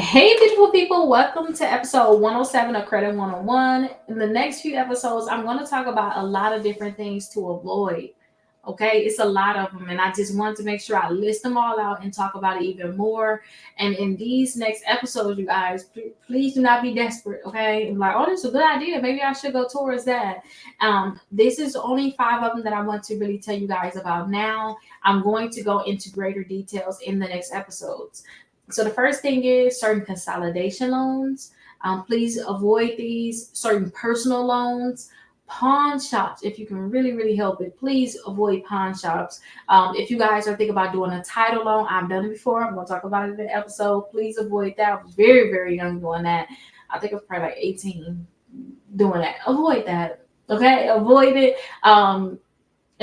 Hey, beautiful people, welcome to episode 107 of Credit 101. In the next few episodes, I'm going to talk about a lot of different things to avoid. Okay, it's a lot of them, and I just want to make sure I list them all out and talk about it even more. And in these next episodes, you guys, please do not be desperate. Okay, and like, oh, this is a good idea. Maybe I should go towards that. This is only five of them that I want to really tell you guys about now. I'm going to go into greater details in the next episodes. So the first thing is certain consolidation loans. Please avoid these certain personal loans. Pawn shops, if you can really help it, please avoid pawn shops. If you guys are thinking about doing a title loan, I've done it before. I'm gonna talk about it in the episode. Please avoid that. I was very young doing that. I think I was probably like 18 doing that. Avoid that. Okay, avoid it.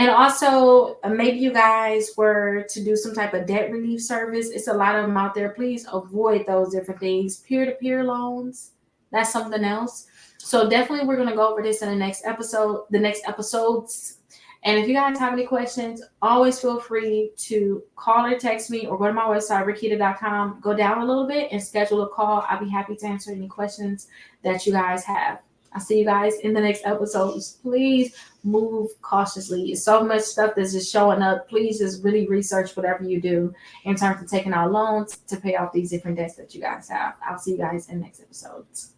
And also, maybe you guys were to do some type of debt relief service. It's a lot of them out there. Please avoid those different things. Peer to peer loans, that's something else. So, definitely, we're going to go over this in the next episodes. And if you guys have any questions, always feel free to call or text me or go to my website, Rickita.com. Go down a little bit and schedule a call. I'll be happy to answer any questions that you guys have. I'll see you guys in the next episodes. Please move cautiously. It's so much stuff that's just showing up. Please just really research whatever you do in terms of taking out loans to pay off these different debts that you guys have. I'll see you guys in the next episodes.